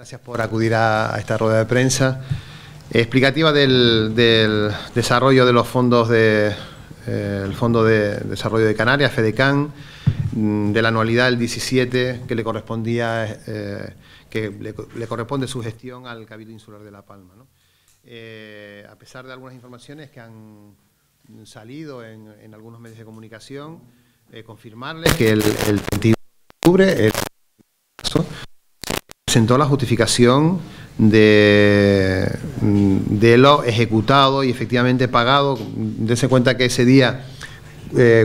Gracias por acudir a esta rueda de prensa explicativa del desarrollo de los fondos el Fondo de Desarrollo de Canarias, FEDECAN, de la anualidad del 17 que le correspondía, que le corresponde su gestión al Cabildo Insular de La Palma, ¿no? A pesar de algunas informaciones que han salido en algunos medios de comunicación, confirmarles que el 21 de octubre presentó la justificación de lo ejecutado y efectivamente pagado. Dense cuenta que ese día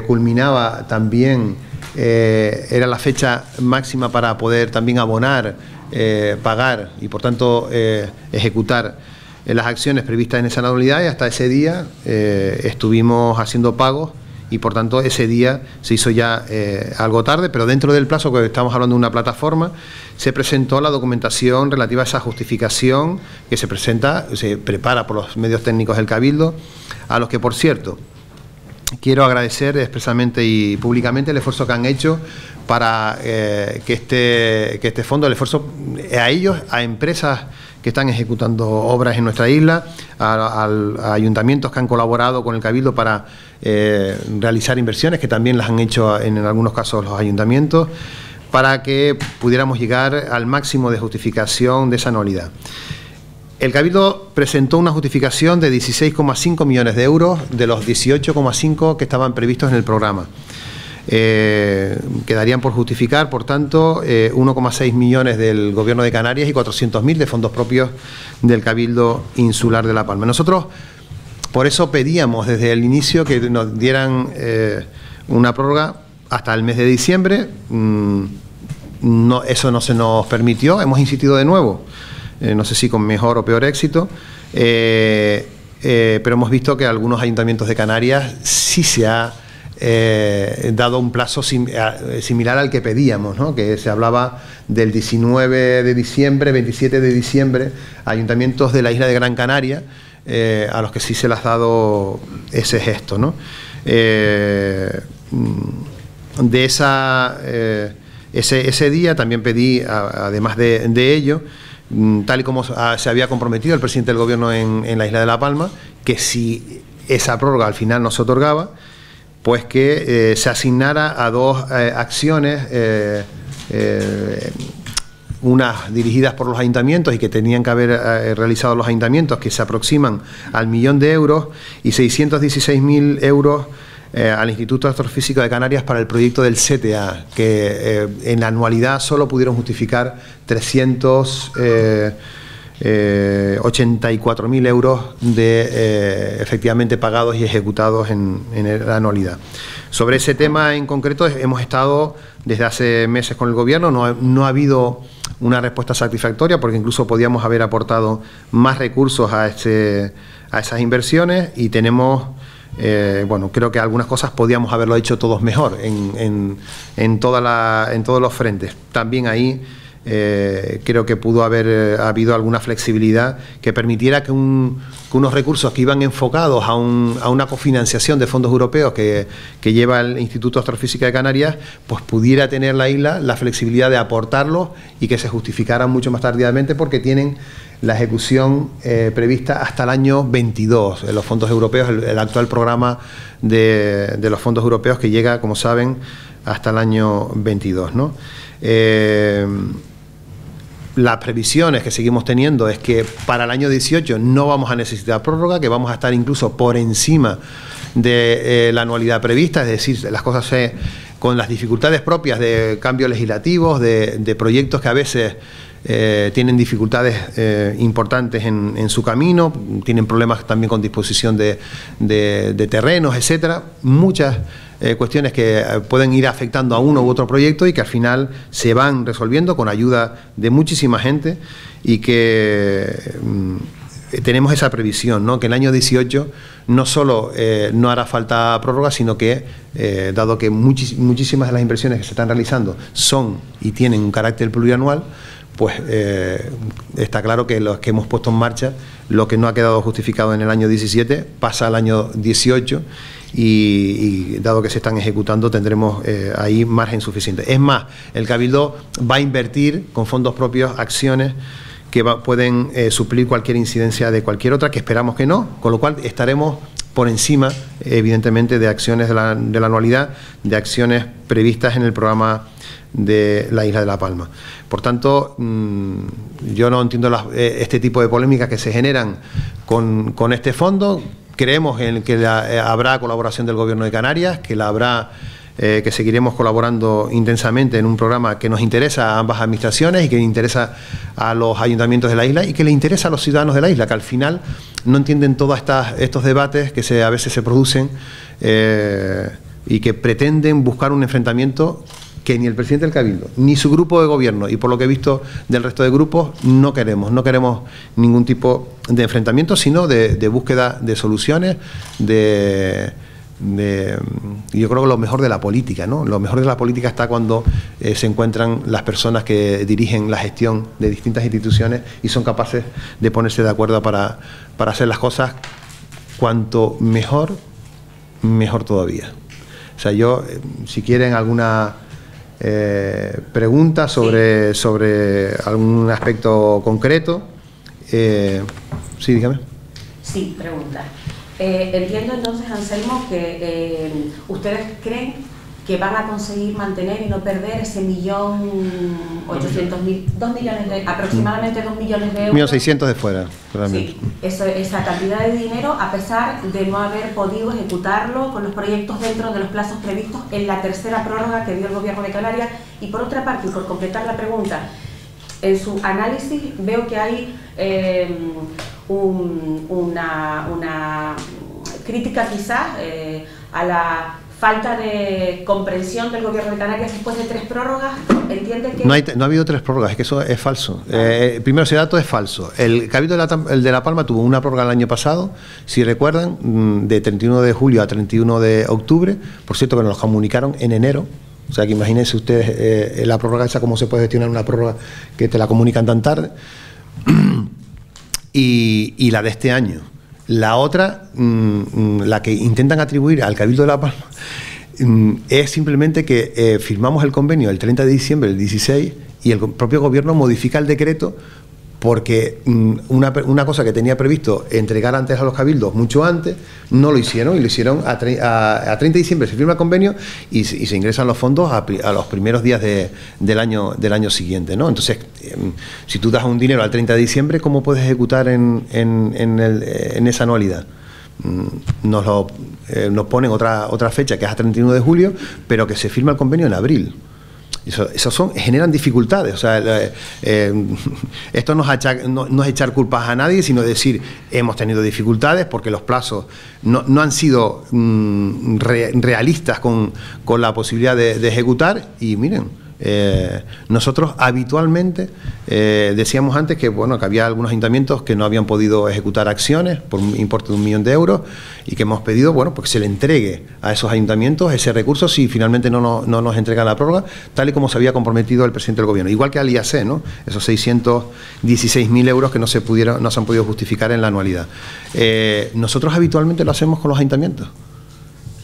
culminaba también, era la fecha máxima para poder también abonar, pagar y por tanto ejecutar las acciones previstas en esa anualidad, y hasta ese día estuvimos haciendo pagos y por tanto ese día se hizo ya algo tarde, pero dentro del plazo, que estamos hablando de una plataforma, se presentó la documentación relativa a esa justificación que se prepara por los medios técnicos del Cabildo, a los que, por cierto, quiero agradecer expresamente y públicamente el esfuerzo que han hecho para que este fondo, el esfuerzo a ellos, a empresas que están ejecutando obras en nuestra isla, a ayuntamientos que han colaborado con el Cabildo para realizar inversiones, que también las han hecho en algunos casos los ayuntamientos, para que pudiéramos llegar al máximo de justificación de esa anualidad. El Cabildo presentó una justificación de 16,5 millones de euros de los 18,5 que estaban previstos en el programa. Quedarían por justificar, por tanto, 1,6 millones del Gobierno de Canarias y 400.000 de fondos propios del Cabildo Insular de La Palma. Nosotros, por eso pedíamos desde el inicio que nos dieran una prórroga hasta el mes de diciembre. Eso no se nos permitió, hemos insistido de nuevo, no sé si con mejor o peor éxito, pero hemos visto que algunos ayuntamientos de Canarias sí se ha dado un plazo similar al que pedíamos, ¿no? Que se hablaba del 19 de diciembre, 27 de diciembre, ayuntamientos de la isla de Gran Canaria, a los que sí se les ha dado ese gesto, ¿no? Ese día también pedí, además de ello, tal y como se había comprometido el presidente del Gobierno en la isla de La Palma, que si esa prórroga al final no se otorgaba, pues que se asignara a dos acciones, unas dirigidas por los ayuntamientos y que tenían que haber realizado los ayuntamientos, que se aproximan al 1.000.000 de euros, y 616.000 euros al Instituto Astrofísico de Canarias para el proyecto del CTA, que en la anualidad solo pudieron justificar 384.000 euros de efectivamente pagados y ejecutados en la anualidad. Sobre ese tema en concreto hemos estado desde hace meses con el Gobierno, no ha habido una respuesta satisfactoria, porque incluso podíamos haber aportado más recursos a esas inversiones, y tenemos, bueno, creo que algunas cosas podíamos haberlo hecho todos mejor en todos los frentes. También ahí creo que pudo haber habido alguna flexibilidad que permitiera que unos recursos que iban enfocados a una cofinanciación de fondos europeos que lleva el Instituto Astrofísica de Canarias, pues pudiera tener la isla la flexibilidad de aportarlos y que se justificaran mucho más tardíamente, porque tienen la ejecución prevista hasta el año 22, en los fondos europeos, el actual programa de los fondos europeos, que llega, como saben, hasta el año 22, ¿no? Las previsiones que seguimos teniendo es que para el año 18 no vamos a necesitar prórroga, que vamos a estar incluso por encima de la anualidad prevista, es decir, las cosas con las dificultades propias de cambios legislativos, de proyectos que a veces tienen dificultades importantes en su camino, tienen problemas también con disposición de terrenos, etcétera, muchas cuestiones que pueden ir afectando a uno u otro proyecto y que al final se van resolviendo con ayuda de muchísima gente, y que tenemos esa previsión, ¿no? Que el año 18 no solo no hará falta prórroga, sino que, dado que muchísimas de las inversiones que se están realizando son y tienen un carácter plurianual, pues está claro que los que hemos puesto en marcha, lo que no ha quedado justificado en el año 17, pasa al año 18, y dado que se están ejecutando, tendremos ahí margen suficiente. Es más, el Cabildo va a invertir con fondos propios acciones que pueden suplir cualquier incidencia de cualquier otra, que esperamos que no, con lo cual estaremos por encima, evidentemente, de acciones de la anualidad, de acciones previstas en el programa de la isla de La Palma. Por tanto, yo no entiendo este tipo de polémicas que se generan con este fondo. Creemos en que habrá colaboración del Gobierno de Canarias, que la habrá, que seguiremos colaborando intensamente en un programa que nos interesa a ambas administraciones y que interesa a los ayuntamientos de la isla y que le interesa a los ciudadanos de la isla, que al final no entienden todos estos debates que a veces se producen y que pretenden buscar un enfrentamiento que ni el presidente del Cabildo, ni su grupo de gobierno, y por lo que he visto del resto de grupos, no queremos ningún tipo de enfrentamiento, sino de búsqueda de soluciones, yo creo que lo mejor de la política, ¿no? Lo mejor de la política está cuando se encuentran las personas que dirigen la gestión de distintas instituciones y son capaces de ponerse de acuerdo para hacer las cosas cuanto mejor, mejor todavía. O sea, yo, si quieren alguna pregunta sobre algún aspecto concreto, sí, dígame. Sí, pregunta. Entiendo entonces, Anselmo, que ustedes creen que van a conseguir mantener y no perder ese 1.800.000, aproximadamente 2 millones de euros. 1.600.000 de fuera, realmente. Sí, esa cantidad de dinero, a pesar de no haber podido ejecutarlo con los proyectos dentro de los plazos previstos en la tercera prórroga que dio el Gobierno de Canarias. Y por otra parte, y por completar la pregunta, en su análisis veo que hay una crítica quizás a la falta de comprensión del Gobierno de Canarias después de 3 prórrogas. ¿Entiende que...? No ha habido 3 prórrogas, es que eso es falso. Primero, ese dato es falso. El Cabildo de La Palma tuvo una prórroga el año pasado, si recuerdan, de 31 de julio a 31 de octubre, por cierto que nos lo comunicaron en enero. O sea, que imagínense ustedes la prórroga esa, cómo se puede gestionar una prórroga que te la comunican tan tarde. Y la de este año. La otra, la que intentan atribuir al Cabildo de La Palma, es simplemente que firmamos el convenio el 30 de diciembre del 16 y el propio Gobierno modifica el decreto porque una cosa que tenía previsto entregar antes a los cabildos mucho antes, no lo hicieron, y lo hicieron a 30 de diciembre se firma el convenio y se ingresan los fondos a los primeros días del año siguiente, ¿no? Entonces, si tú das un dinero al 30 de diciembre, ¿cómo puedes ejecutar en esa anualidad? Nos ponen otra fecha que es a 31 de julio, pero que se firma el convenio en abril. Eso generan dificultades. O sea, esto no es echar culpas a nadie, sino decir, hemos tenido dificultades porque los plazos no han sido realistas con la posibilidad de ejecutar. Y miren, nosotros habitualmente decíamos antes que, bueno, que había algunos ayuntamientos que no habían podido ejecutar acciones por un importe de 1 millón de euros y que hemos pedido, bueno, pues que se le entregue a esos ayuntamientos ese recurso si finalmente no nos entregan la prórroga, tal y como se había comprometido el presidente del Gobierno. Igual que al IAC, ¿no? Esos 616.000 euros que no se han podido justificar en la anualidad. Nosotros habitualmente lo hacemos con los ayuntamientos.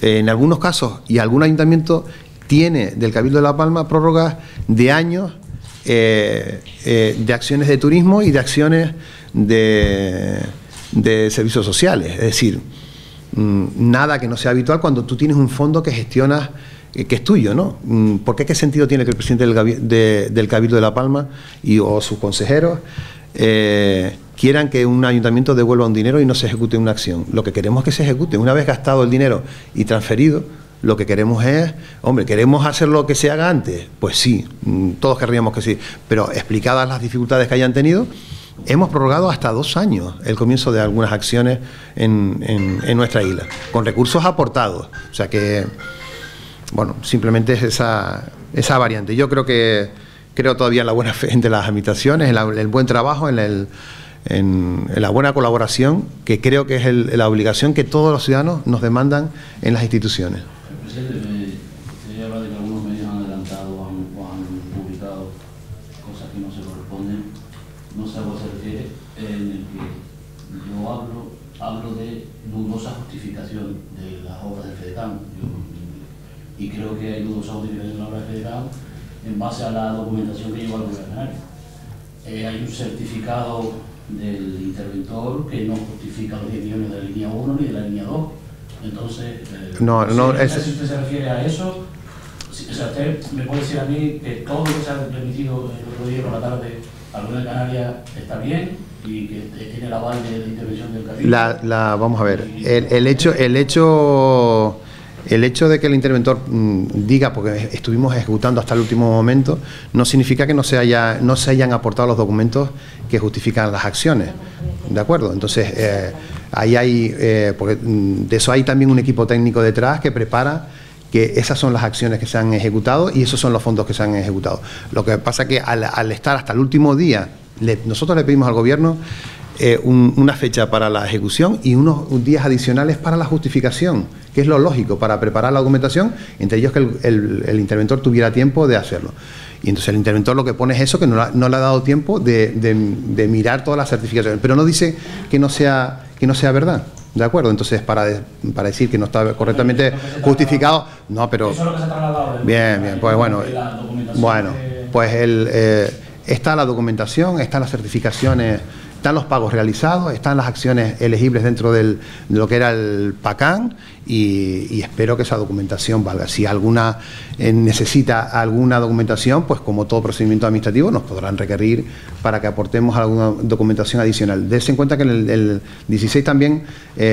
En algunos casos, y algún ayuntamiento tiene del Cabildo de La Palma prórrogas de años de acciones de turismo y de acciones de servicios sociales. Es decir, nada que no sea habitual cuando tú tienes un fondo que gestionas, que es tuyo, ¿no? ¿Por qué sentido tiene que el presidente del Cabildo de La Palma o sus consejeros quieran que un ayuntamiento devuelva un dinero y no se ejecute una acción? Lo que queremos es que se ejecute. Una vez gastado el dinero y transferido, lo que queremos es, hombre, ¿queremos hacer lo que se haga antes? Pues sí, todos querríamos que sí, pero explicadas las dificultades que hayan tenido, hemos prorrogado hasta 2 años el comienzo de algunas acciones en nuestra isla, con recursos aportados. O sea que, bueno, simplemente es esa variante. Yo creo todavía en la buena fe de las administraciones, en el buen trabajo, en la buena colaboración, que creo que es la obligación que todos los ciudadanos nos demandan en las instituciones. Presidente, se habla de que algunos medios han adelantado o han publicado cosas que no se corresponden. No sé a qué se refiere, en el que yo hablo de dudosa justificación de las obras del FEDECAM. Y creo que hay dudosa justificación de las obras del FEDECAM en base a la documentación que lleva al Gobierno de Canarias. hay un certificado del interventor que no justifica los 10 millones de la línea 1 ni de la línea 2. Entonces, no, si usted se refiere a eso, o sea, usted me puede decir a mí que todo lo que se ha remitido el otro día por la tarde al Gobierno de Canarias está bien y que tiene el aval de la intervención del Cabildo. Vamos a ver, el hecho de que el interventor diga, porque estuvimos ejecutando hasta el último momento, no significa que no se hayan aportado los documentos que justifican las acciones, ¿de acuerdo? Entonces, ahí hay, porque de eso hay también un equipo técnico detrás que prepara que esas son las acciones que se han ejecutado y esos son los fondos que se han ejecutado. Lo que pasa es que al estar hasta el último día, nosotros le pedimos al Gobierno una fecha para la ejecución y unos días adicionales para la justificación, que es lo lógico, para preparar la documentación, entre ellos que el interventor tuviera tiempo de hacerlo. Y entonces el interventor lo que pone es eso, que no le ha dado tiempo de mirar todas las certificaciones, pero no dice que no sea verdad. ¿De acuerdo? Entonces, para decir que no está correctamente justificado, no, pero... Eso es lo que se ha trasladado. Bien, pues bueno. Bueno, pues está la documentación, están las certificaciones, están los pagos realizados, están las acciones elegibles dentro de lo que era el PACAN y espero que esa documentación valga. Si alguna necesita alguna documentación, pues como todo procedimiento administrativo nos podrán requerir para que aportemos alguna documentación adicional. Dense en cuenta que en el 16 también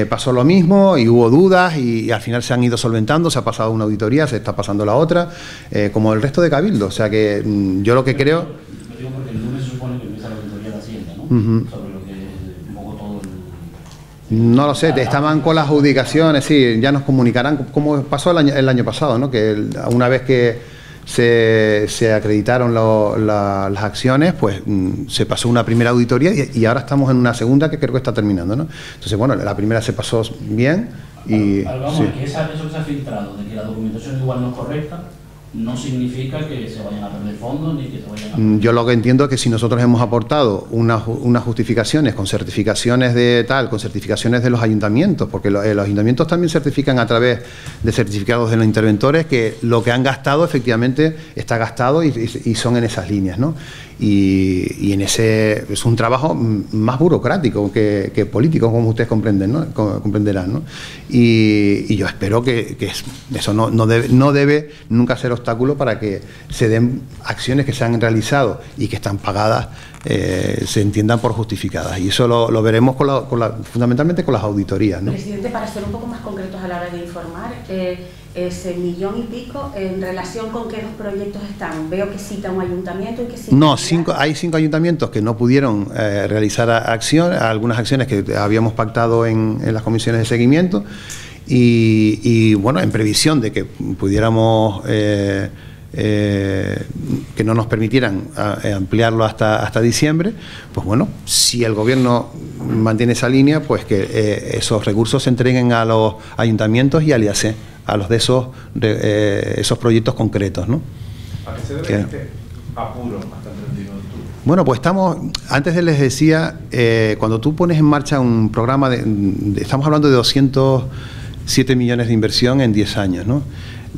pasó lo mismo y hubo dudas y al final se han ido solventando, se ha pasado una auditoría, se está pasando la otra, como el resto de Cabildo. O sea que yo lo que creo... Lo digo porque el lunes se supone que empieza la auditoría de Hacienda, ¿no? Sobre lo que es un poco todo el... No lo sé, estaban con las adjudicaciones, sí, ya nos comunicarán, como pasó el año pasado, ¿no? Que una vez que se acreditaron las acciones, pues se pasó una primera auditoría y ahora estamos en una segunda que creo que está terminando, ¿no? Entonces, bueno, la primera se pasó bien y... Vamos, sí. que eso que se ha filtrado, de que la documentación igual no es correcta, no significa que se vayan a perder fondos ni que se vayan a... Yo lo que entiendo es que si nosotros hemos aportado unas justificaciones con certificaciones con certificaciones de los ayuntamientos, porque los ayuntamientos también certifican a través de certificados de los interventores que lo que han gastado efectivamente está gastado y son en esas líneas, ¿no? Y en ese es un trabajo más burocrático que político, como ustedes comprenden, ¿no? Comprenderán, ¿no? Y yo espero que eso no debe nunca ser obstáculo para que se den acciones que se han realizado y que están pagadas, se entiendan por justificadas. Y eso lo veremos fundamentalmente con las auditorías, ¿no? Presidente, para ser un poco más concretos a la hora de informar, ese 1,5 millones en relación con qué los proyectos están. Veo que cita un ayuntamiento y que cita... No, hay 5 ayuntamientos que no pudieron realizar algunas acciones que habíamos pactado en las comisiones de seguimiento y bueno, en previsión de que pudiéramos que no nos permitieran ampliarlo hasta diciembre, pues bueno, si el Gobierno mantiene esa línea, pues que esos recursos se entreguen a los ayuntamientos y al IAC, a los de esos proyectos concretos, ¿no? ¿A qué se debe este apuro hasta el 31 de octubre? Bueno, pues antes les decía, cuando tú pones en marcha un programa, estamos hablando de 207 millones de inversión en 10 años, ¿no?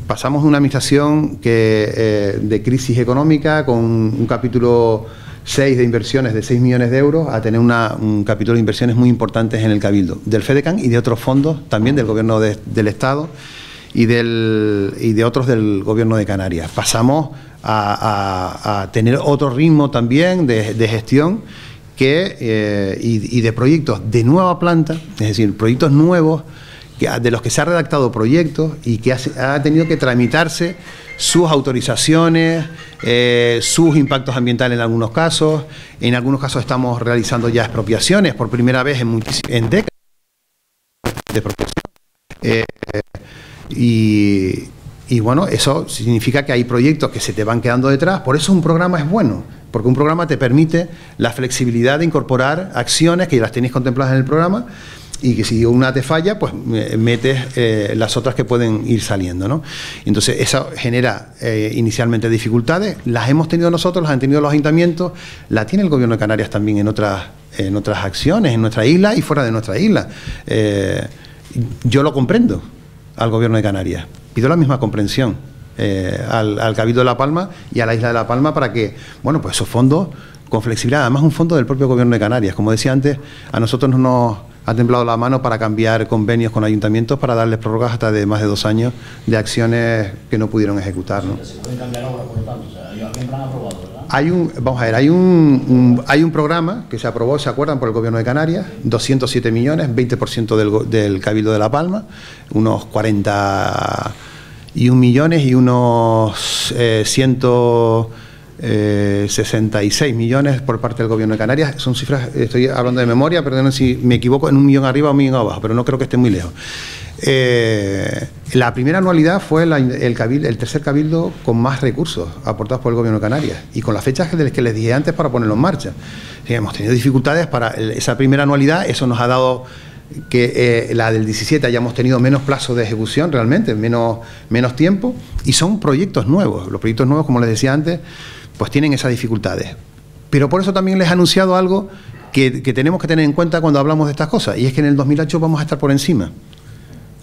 Pasamos de una administración de crisis económica con un capítulo 6 de inversiones de 6 millones de euros a tener un capítulo de inversiones muy importantes en el Cabildo, del FEDECAN y de otros fondos, también del Gobierno del Estado y de otros del Gobierno de Canarias. Pasamos a tener otro ritmo también de gestión y de proyectos de nueva planta, es decir, proyectos nuevos, de los que se ha redactado proyectos y que ha tenido que tramitarse sus autorizaciones, sus impactos ambientales en algunos casos estamos realizando ya expropiaciones por primera vez en décadas de expropiación. Y bueno, eso significa que hay proyectos que se te van quedando detrás, por eso un programa es bueno, porque un programa te permite la flexibilidad de incorporar acciones que ya las tenéis contempladas en el programa y que si una te falla, pues metes las otras que pueden ir saliendo, ¿no? Entonces, eso genera inicialmente dificultades, las hemos tenido nosotros, las han tenido los ayuntamientos, la tiene el Gobierno de Canarias también en otras acciones, en nuestra isla y fuera de nuestra isla. Yo lo comprendo al Gobierno de Canarias, pido la misma comprensión, al Cabildo de La Palma y a la isla de La Palma para que, bueno, pues esos fondos con flexibilidad, además un fondo del propio Gobierno de Canarias. Como decía antes, a nosotros no nos ha temblado la mano para cambiar convenios con ayuntamientos para darles prórrogas hasta de más de 2 años de acciones que no pudieron ejecutar, ¿no? Se pueden cambiar ahora, por lo tanto, o sea, hay un plan aprobado, ¿verdad? Hay un programa que se aprobó, ¿se acuerdan?, por el Gobierno de Canarias, 207 millones, 20% del Cabildo de La Palma, unos 41 millones y unos 166 millones por parte del Gobierno de Canarias. Son cifras, estoy hablando de memoria, perdón si me equivoco, en 1 millón arriba o 1 millón abajo, pero no creo que esté muy lejos. La primera anualidad fue el tercer cabildo con más recursos aportados por el Gobierno de Canarias y con las fechas que les dije antes para ponerlo en marcha. Sí, hemos tenido dificultades para esa primera anualidad, eso nos ha dado que la del 17 hayamos tenido menos plazo de ejecución realmente, menos tiempo, y son proyectos nuevos. Los proyectos nuevos, como les decía antes, pues tienen esas dificultades. Pero por eso también les he anunciado algo que tenemos que tener en cuenta cuando hablamos de estas cosas, y es que en el 2008 vamos a estar por encima.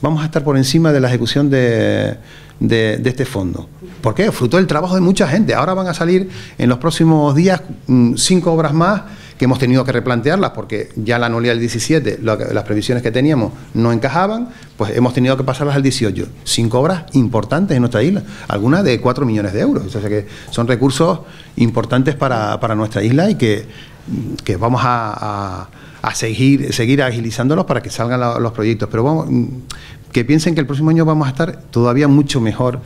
Vamos a estar por encima de la ejecución de este fondo. ¿Por qué? Fruto del trabajo de mucha gente. Ahora van a salir en los próximos días 5 obras más que hemos tenido que replantearlas porque ya la anualidad del 17, las previsiones que teníamos no encajaban, pues hemos tenido que pasarlas al 18. 5 obras importantes en nuestra isla, algunas de 4 millones de euros. O sea que son recursos importantes para nuestra isla y que vamos a seguir agilizándolos para que salgan los proyectos. Pero vamos, que piensen que el próximo año vamos a estar todavía mucho mejor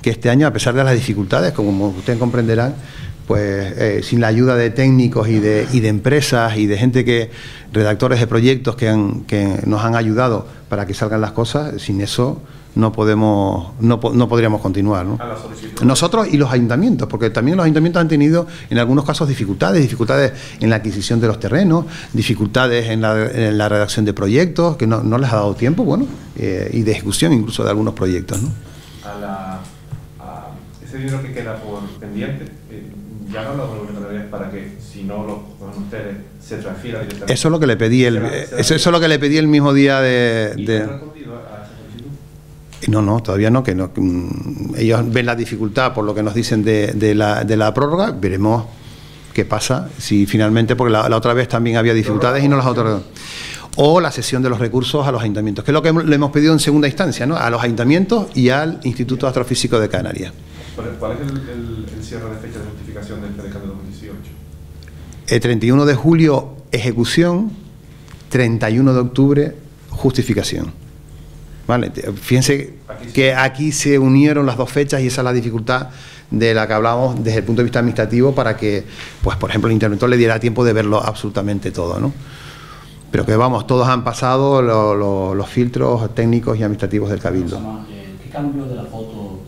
que este año, a pesar de las dificultades, como ustedes comprenderán, pues sin la ayuda de técnicos y de empresas y de gente redactores de proyectos que nos han ayudado para que salgan las cosas, sin eso no podríamos continuar, ¿no? Nosotros y los ayuntamientos, porque también los ayuntamientos han tenido en algunos casos dificultades en la adquisición de los terrenos, dificultades en la redacción de proyectos, que no les ha dado tiempo, bueno, y de ejecución incluso de algunos proyectos, ¿no? Ese dinero que queda por pendiente, ya no lo volverán para que, si no lo cogen ustedes, se transfiera directamente. Eso es lo que le pedí eso es lo que le pedí el mismo día de... ¿Y ha respondido a esa solicitud? No, todavía no, ellos ven la dificultad por lo que nos dicen de la prórroga. Veremos qué pasa, si finalmente, porque la otra vez también había dificultades y no las otorgaron. O la cesión de los recursos a los ayuntamientos, que es lo que le hemos pedido en segunda instancia, ¿no? A los ayuntamientos y al Instituto Astrofísico de Canarias. ¿Cuál es el cierre de fecha de justificación del PDCAN de 2018? El 31 de julio, ejecución, 31 de octubre, justificación. ¿Vale? Fíjense que aquí se unieron las dos fechas y esa es la dificultad de la que hablamos desde el punto de vista administrativo para que, pues por ejemplo, el interventor le diera tiempo de verlo absolutamente todo, ¿no? Pero que vamos, todos han pasado los filtros técnicos y administrativos del Cabildo. ¿Qué cambio de la foto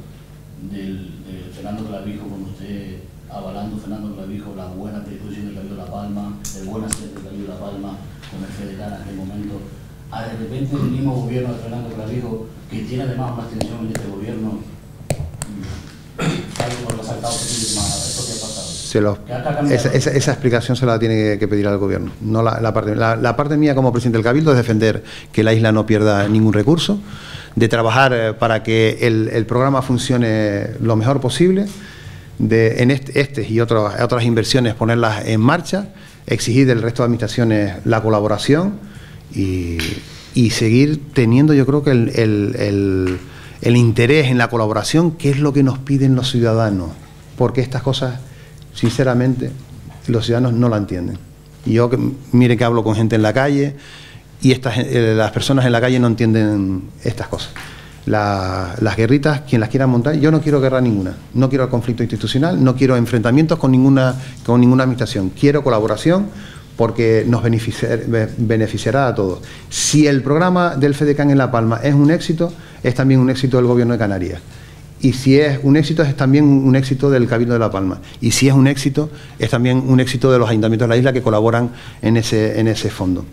de Fernando Clavijo, con usted avalando Fernando Clavijo la buena predisposición del Cabildo de La Palma, el buen hacer del Cabildo de La Palma con el FEDECAN en aquel momento, a de repente el mismo gobierno de Fernando Clavijo, que tiene además más tensión en este gobierno, tal como lo ha saltado esto que ha pasado? Esa explicación se la tiene que pedir al gobierno. No la parte mía como presidente del Cabildo es defender que la isla no pierda ningún recurso, de trabajar para que el programa funcione lo mejor posible, en este y otras inversiones ponerlas en marcha, exigir del resto de administraciones la colaboración y seguir teniendo, yo creo que el interés en la colaboración, que es lo que nos piden los ciudadanos, porque estas cosas, sinceramente, los ciudadanos no la entienden. Y yo, mire que hablo con gente en la calle y las personas en la calle no entienden estas cosas. Las guerritas, quien las quiera montar, yo no quiero guerra ninguna, no quiero conflicto institucional, no quiero enfrentamientos con ninguna administración, quiero colaboración porque nos beneficiará a todos. Si el programa del FEDECAN en La Palma es un éxito, es también un éxito del Gobierno de Canarias. Y si es un éxito, es también un éxito del Cabildo de La Palma. Y si es un éxito, es también un éxito de los ayuntamientos de la isla que colaboran en ese fondo.